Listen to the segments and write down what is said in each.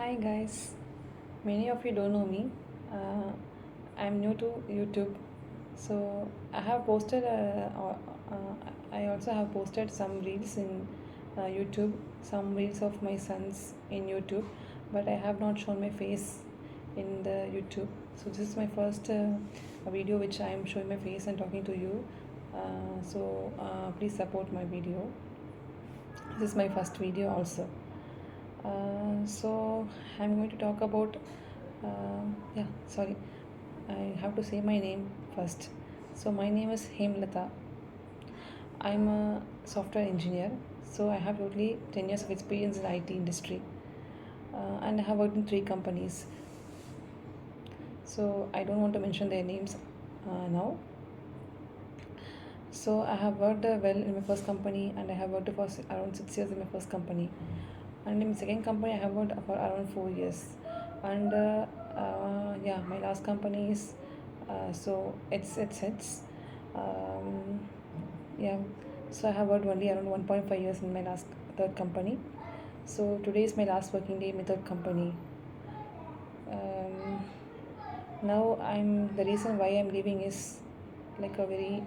Hi guys, many of you don't know me. Uh, I'm new to YouTube, so I have posted. I also have posted some reels in YouTube, some reels of my sons in YouTube, but I have not shown my face in the YouTube. So this is my first video which I am showing my face and talking to you. Please support my video. This is my first video also. So I'm going to talk about yeah, sorry, I have to say my name first. So my name is Hemlata. I'm a software engineer. So I have totally 10 years of experience in IT industry, and I have worked in three companies. So I don't want to mention their names now. So I have worked well in my first company, and I have worked for around 6 years in my first company. And in my second company, I have worked for around 4 years. And yeah, my last company is it's yeah. So I have worked only around 1.5 years in my last third company. So today is my last working day in my third company. Um, Now I'm the reason why I'm leaving is like a very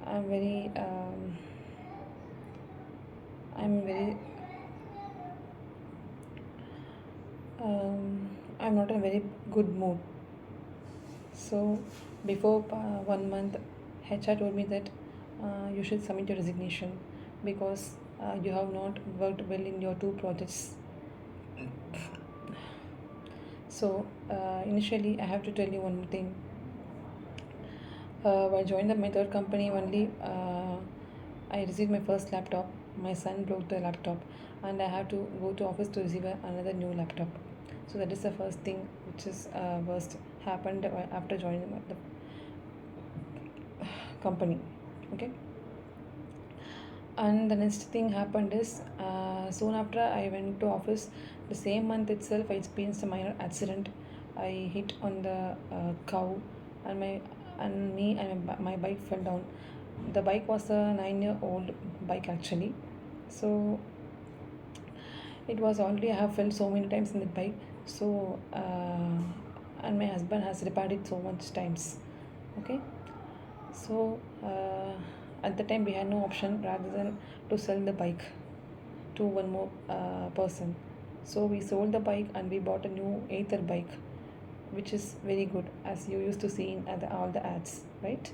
I'm very I'm very I'm not in a very good mood. So before 1 month, HR told me that you should submit your resignation because you have not worked well in your two projects. So initially, I have to tell you one more thing. When I joined my third company only, I received my first laptop. My son broke the laptop, and I have to go to office to receive another new laptop. So that is the first thing which is worst happened after joining the company. Okay, and the next thing happened is soon after I went to office. The same month itself, I experienced a minor accident. I hit on the cow, and my bike fell down. The bike was a 9-year-old bike actually. So it was already I have fell so many times in the bike. So and my husband has repaired it so much times. Okay, so at the time we had no option rather than to sell the bike to one more person. So we sold the bike and we bought a new Aether bike, which is very good as you used to see in all the ads, right?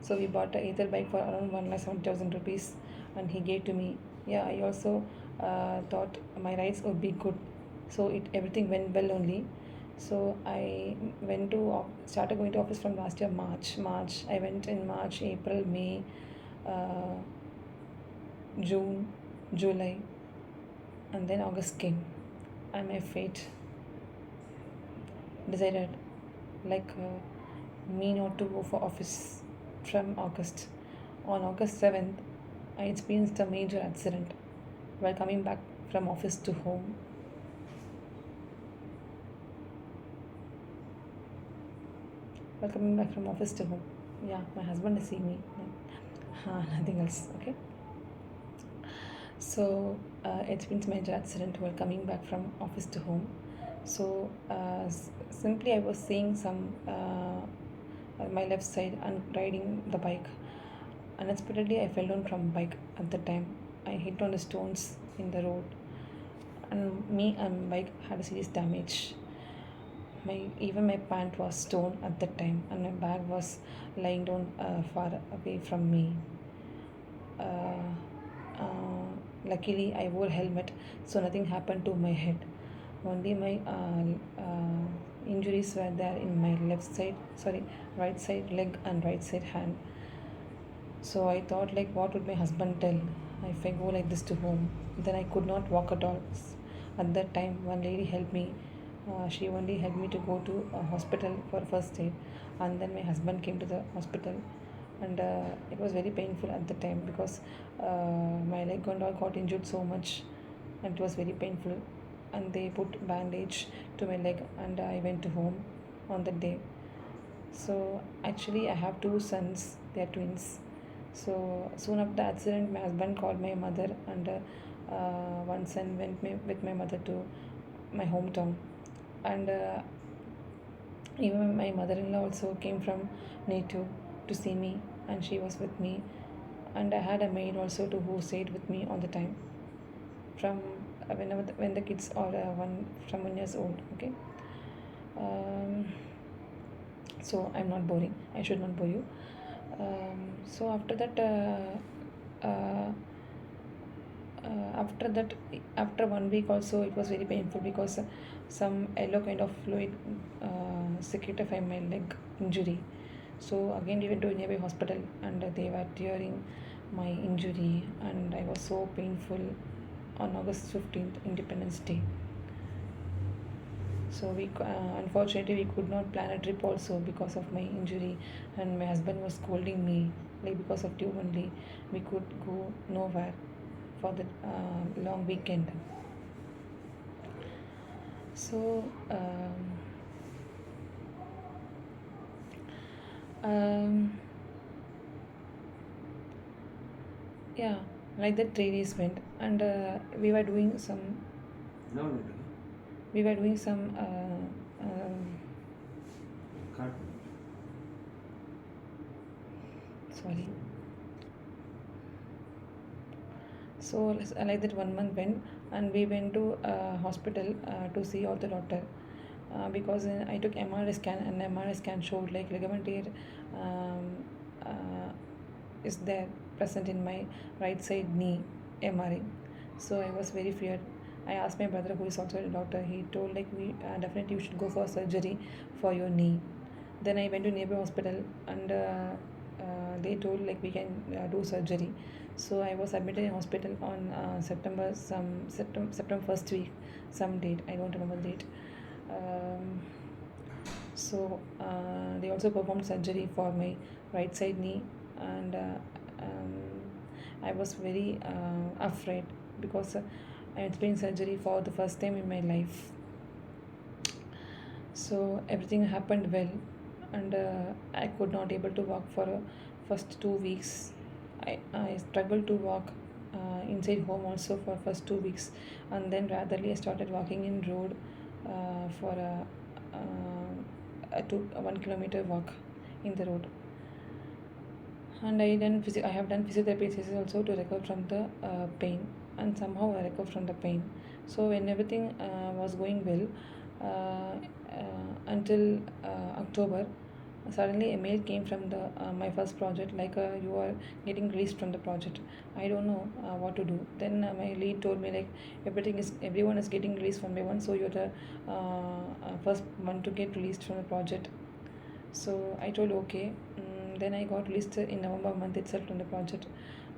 So we bought a Aether bike for around 1,70,000 rupees, and he gave to me. Yeah, I also thought my rides would be good, so it everything went well only. So I went to started going to office from last year March. I went in March, April, May, uh, June, July, and then August came, and my fate decided like me not to go for office from August. On August 7th, I experienced a major accident while coming back from office to home. While coming back from office to home. Yeah, my husband is seeing me. Nothing else. Okay. So it's been a major accident while coming back from office to home. So simply I was seeing some my left side and riding the bike. Unexpectedly, I fell down from bike at the time. I hit on the stones in the road, and me and bike had a serious damage. My pant was torn at that time, and my bag was lying down far away from me. Uh, uh, Luckily, I wore helmet, so nothing happened to my head. Only my injuries were there in my left side, sorry, right side leg and right side hand. So I thought, like, what would my husband tell if I go like this to home? Then I could not walk at all. At that time, one lady helped me. She only helped me to go to a hospital for first aid, and then my husband came to the hospital, and it was very painful at the time because my leg and all got injured so much, and it was very painful. And they put bandage to my leg, and I went to home on that day. So actually, I have two sons. They are twins. So soon after the accident, my husband called my mother, and once and went with my mother to my hometown. And even my mother-in-law also came from native to see me, and she was with me. And I had a maid also to who stayed with me all the time from when the kids are one from 1 years old. Okay. Um, so I'm not boring. I should not bore you. So after that, after 1 week also, it was very painful because some yellow kind of fluid secreted from my leg injury. So again, we went to a nearby hospital and they were tearing my injury, and I was so painful on August 15th, Independence Day. So unfortunately we could not plan a trip also because of my injury, and my husband was scolding me like because of you only we could go nowhere for the long weekend. So um, yeah, like that 3 days went, and we were doing some sorry. So like that 1 month went, and we went to hospital to see all the doctor because I took MRI scan, and MRI scan showed like ligament tear um, uh, is there present in my right side knee MRI. So I was very feared. I asked my brother, who is also a doctor. He told like we definitely you should go for surgery for your knee. Then I went to neighbor hospital, and they told like we can do surgery. So I was admitted in hospital on September first week, some date I don't remember the date. Um, so they also performed surgery for my right side knee, and um, I was very afraid because I experienced surgery for the first time in my life. So everything happened well, and I could not able to walk for first 2 weeks. I struggled to walk inside home also for first 2 weeks, and then ratherly I started walking in road for a 1 kilometer walk in the road. And I have done physiotherapy sessions also to recover from the pain, and somehow I recovered from the pain. So when everything was going well, until October, suddenly a mail came from the my first project like you are getting released from the project. I don't know what to do. Then my lead told me like everyone is getting released from day one, so you're the first one to get released from the project. So I told okay. Then I got listed in November month itself on the project.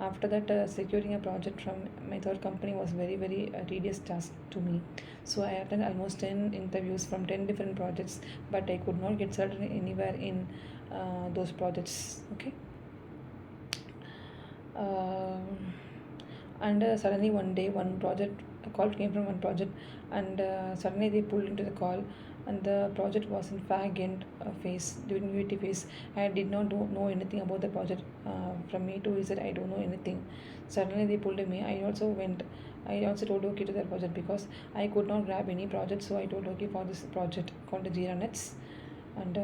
After that, securing a project from my third company was very tedious task to me. So I attended almost 10 interviews from 10 different projects, but I could not get selected anywhere in those projects. Okay. Um, and suddenly one day one project a call came from one project, and suddenly they pulled into the call, and the project was in fag end phase, during UAT phase. I did not know anything about the project. From me to he said I don't know anything. Suddenly they pulled me. I also told okay to that project because I could not grab any project, so I told okay for this project called the Jira Nets. And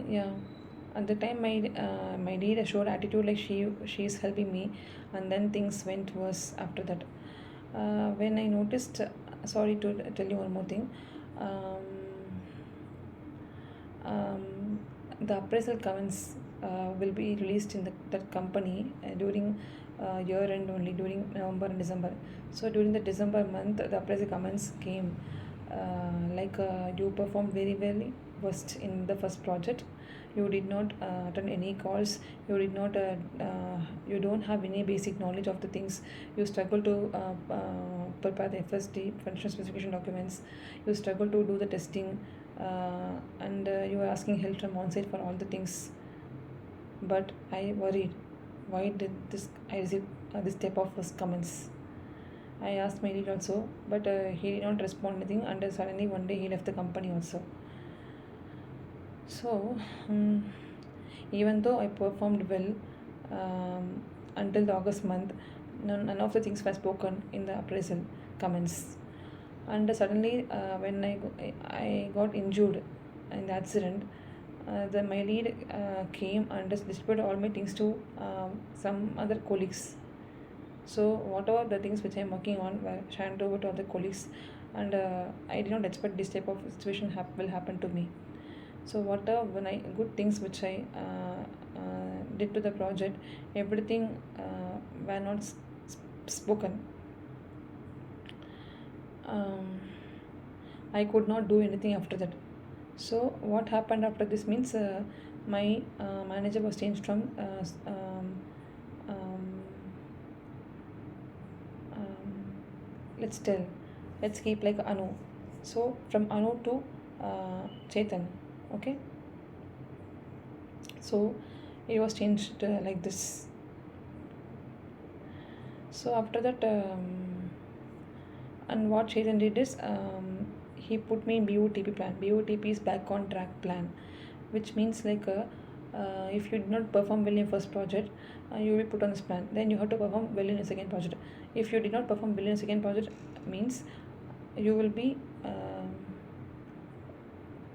yeah, at the time my leader showed attitude like she's helping me, and then things went worse after that. When I noticed, sorry to tell you one more thing. um, um, the appraisal comments will be released in that company during year end only, during November and December. So during the December month, the appraisal comments came you performed very well worst in the first project. You did not attend any calls. You don't have any basic knowledge of the things. You struggle to prepare the FSD, functional specification documents. You struggle to do the testing, and you are asking help from on-site for all the things. But I worried, why did this I received this type of first comments. I asked my lead also, but he did not respond anything. And suddenly one day he left the company also. So, Even though I performed well until the August month, none of the things were spoken in the appraisal comments. And suddenly, when I got injured in the accident, my lead came and just distributed all my things to some other colleagues. So whatever the things which I'm working on were handed over to other colleagues, and I did not expect this type of situation will happen to me. So what the when I good things which I did to the project, everything were not spoken. Um, I could not do anything after that. So what happened after this means my manager was changed from um, um, let's keep like Anu. So from Anu to Chetan, okay. So it was changed like this. So after that, and what Chetan did is he put me in BOTP plan. BOTP is back on track plan, which means like if you did not perform well in first project, you will be put on this plan. Then you have to perform well in a second project. If you did not perform well in a second project, means you will be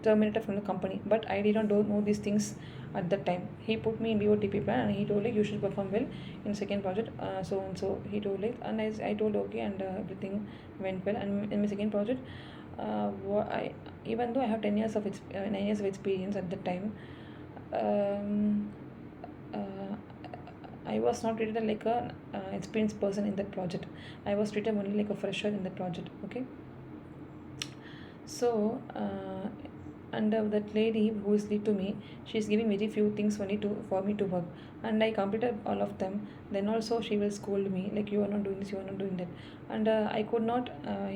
terminated from the company. But I did not know these things at that time. He put me in BOTP plan and he told like you should perform well in second project. So and so he told like, and I told okay, and everything went well. And in my second project, I even though I have 9 years of experience at that time, um, uh, I was not treated like a experienced person in that project. I was treated only like a fresher in that project. Okay. So and that lady who is lead to me, she's giving very few things for me to work, and I completed all of them. Then also she will scold me like you are not doing this, you are not doing that, and I could not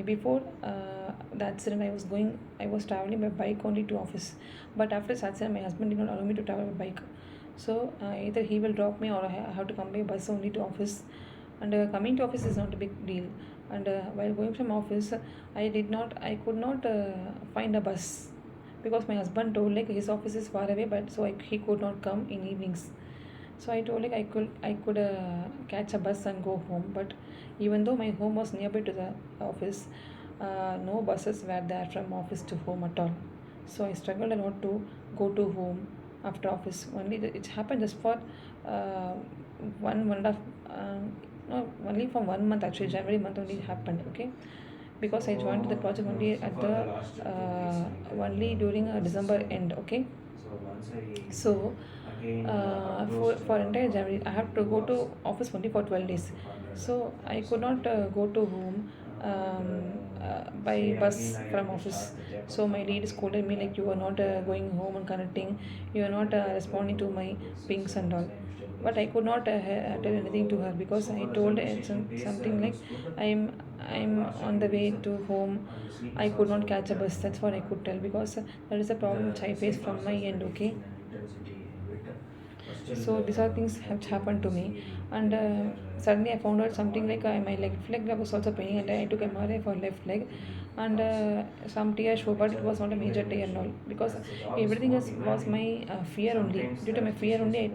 before the accident I was traveling by bike only to office, but after this accident my husband did not allow me to travel by bike. So either he will drop me or I have to come by bus only to office, and coming to office is not a big deal. And while going from office, I could not find a bus because my husband told like his office is far away, but so he could not come in evenings. So I told like I could catch a bus and go home, but even though my home was nearby to the office, no buses were there from office to home at all. So I struggled a lot to go to home after office. It happened just for uh, one and a half, no, only for 1 month actually. January month only it happened. Okay, because I joined the project only at the only during December end. Okay, so for entire January, I have to go to office only for 12 days. So I could not go to home by bus from office. So my lead scolded me like you are not going home and connecting, you are not responding to my pings and all. But I could not tell anything to her because I told her something like I'm on the way to home. I could not catch a bus. That's what I could tell because that is a problem which I face from my end. Okay, so these are things have happened to me, and suddenly I found out something like my left leg was also paining, and I took MRI for left leg, and some tears show, but it was not a major tear and all because everything was my fear only. Due to my fear only,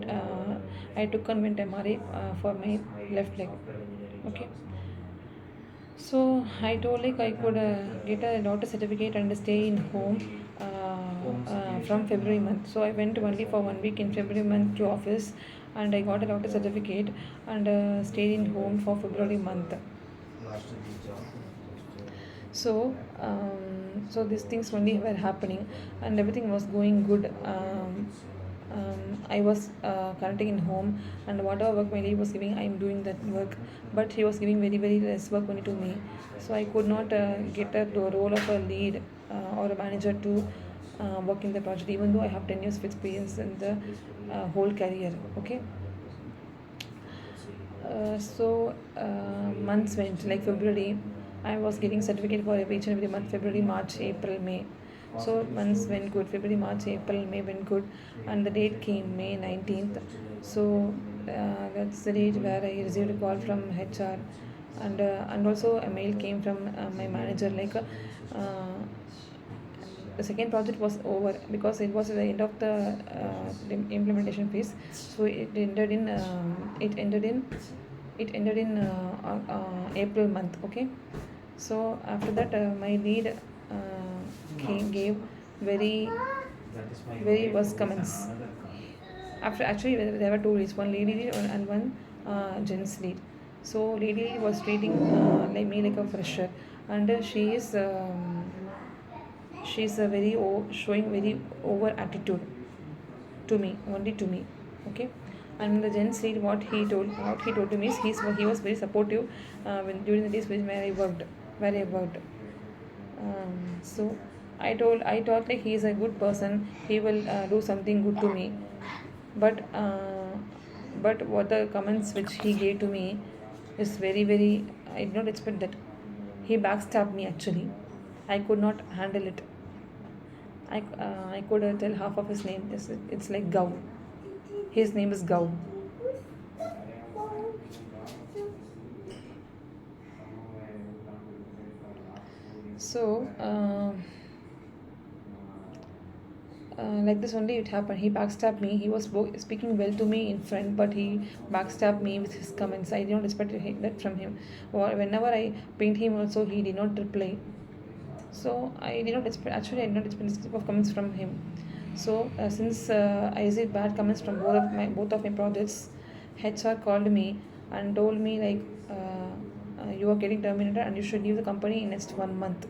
I took and went MRI for my left leg. Okay. So I told like I could get a doctor certificate and stay in home from February month. So I went only for 1 week in February month to office, and I got a doctor certificate and stayed in home for February month. So so these things only were happening, and everything was going good. I was connecting in home, and whatever work my lead was giving, I'm doing that work. But he was giving very very less work only to me, so I could not get the role of a lead or a manager to work in the project, even though I have 10 years of experience in the whole career. Okay. So months went like February. I was getting certificate for each and every month. February, March, April, May. So months went good. February, March, April, May went good, and the date came May 19th. So that's the date where I received a call from HR, and also a mail came from my manager like the second project was over because it was at the end of the implementation phase. So it ended in April month. Okay, so after that my lead gave very very worst comments. After actually there were two leads, one lady lead and one gents lead. So lady lead was treating like me like a fresher, and she's a very showing very over attitude to me, only to me. Okay, and the gents lead, what he told to me is he was very supportive during the days where I worked. So I thought like he is a good person. He will do something good to me. But what the comments which he gave to me is very very. I did not expect that. He backstabbed me actually. I could not handle it. I could tell half of his name. It's like Gau. His name is Gau. So. Like this only it happened. He backstabbed me. He was speaking well to me in front, but he backstabbed me with his comments. I did not expect that from him. Or whenever I pinged him, also he did not reply. So I did not expect. Actually, I did not expect this type of comments from him. So since I received bad comments from both of my projects, HR called me and told me like you are getting terminated and you should leave the company in next 1 month.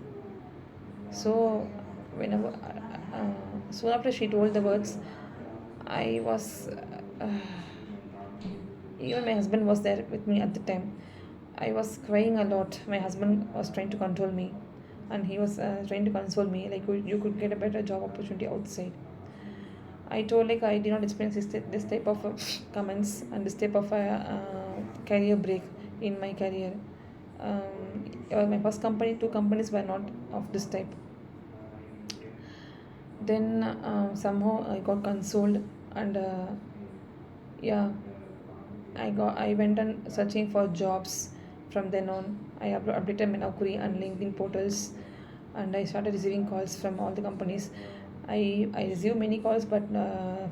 So whenever soon after she told the words, I was even my husband was there with me at the time. I was crying a lot. My husband was trying to control me, and he was trying to console me like you could get a better job opportunity outside. I told like I did not experience this type of comments and this type of career break in my career. My first company, two companies were not of this type. Then somehow I got consoled, and yeah, I went on searching for jobs. From then on, I updated my Naukri and LinkedIn portals, and I started receiving calls from all the companies. I receive many calls, but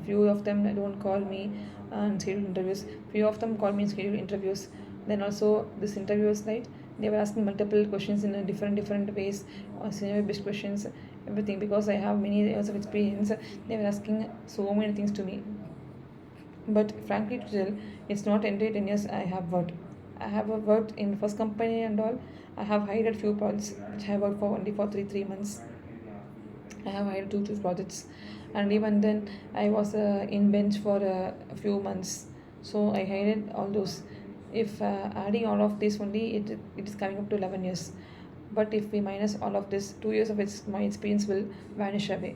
few of them don't call me and schedule interviews. Few of them call me and schedule interviews. Then also this interviews, right? They were asking multiple questions in a different ways, or scenario based questions, everything. Because I have many years of experience, they were asking so many things to me. But frankly to tell, it's not entirely 10 years I have worked. I have worked in the first company and all. I have hired few projects which I worked for only for three months. I have hired two projects, and even then I was in bench for a few months. So I hired all those. If adding all of this only, it is coming up to 11 years. But if we minus all of this, 2 years of my experience will vanish away.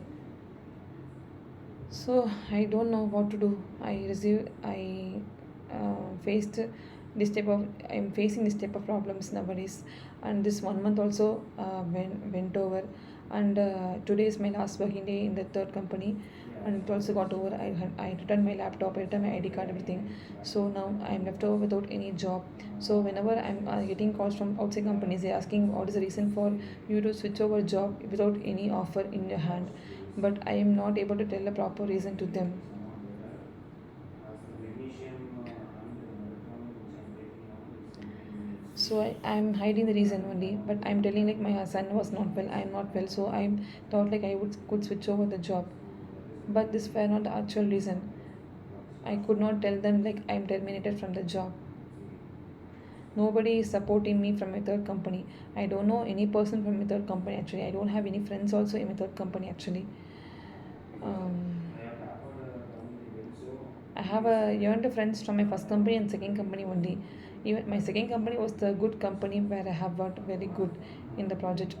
So I don't know what to do. I faced this type of I'm facing this type of problems nowadays, and this 1 month also went over, and today is my last working day in the third company, and it also got over. I returned my laptop, I returned my ID card, everything. So now I'm left over without any job. So whenever I'm getting calls from outside companies, they're asking what is the reason for you to switch over job without any offer in your hand, but I am not able to tell a proper reason to them. So I'm hiding the reason only, but I'm telling like my son was not well, I'm not well, so I thought like I could switch over the job. But this were not the actual reason. I could not tell them like I'm terminated from the job. Nobody is supporting me from my third company. I don't know any person from my third company actually. I don't have any friends also in my third company actually. Um, I have earned friends from my first company and second company only. Even my second company was the good company where I have worked very good in the project.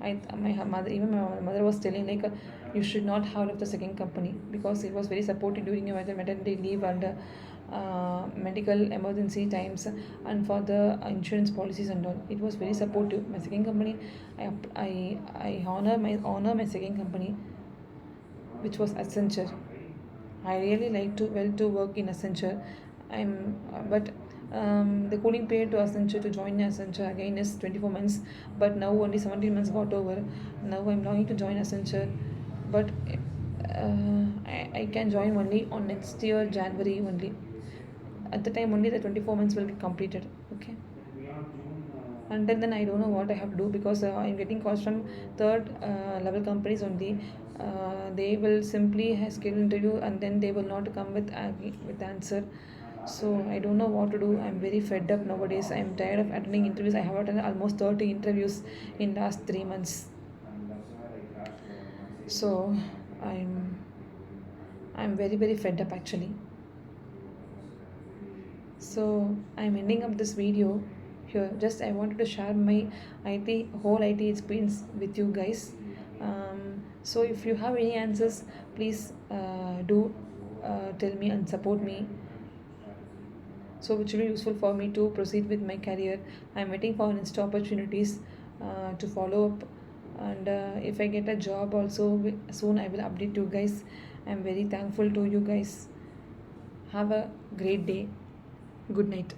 My mother was telling like you should not have left the second company because it was very supportive during your maternity leave and medical emergency times and for the insurance policies and all. It was very supportive. My second company, I honor my second company, which was Accenture. I really like to well to work in Accenture. But the cooling period to Accenture to join Accenture again is 24 months, but now only 17 months got over. Now I'm longing to join Accenture, but I can join only on next year January only. At the time only the 24 months will get completed. Okay. Until then I don't know what I have to do, because I'm getting calls from third level companies only. They will simply schedule interview and then they will not come with answer. So I don't know what to do. I'm very fed up nowadays. I'm tired of attending interviews. I have attended almost 30 interviews in last 3 months. So I'm very very fed up actually. So I'm ending up this video here. Just I wanted to share my whole IT experience with you guys. So if you have any answers, please do tell me and support me. So which will be useful for me to proceed with my career. I'm waiting for next opportunities to follow up, and if I get a job also soon, I will update you guys. I'm very thankful to you guys. Have a great day. Good night.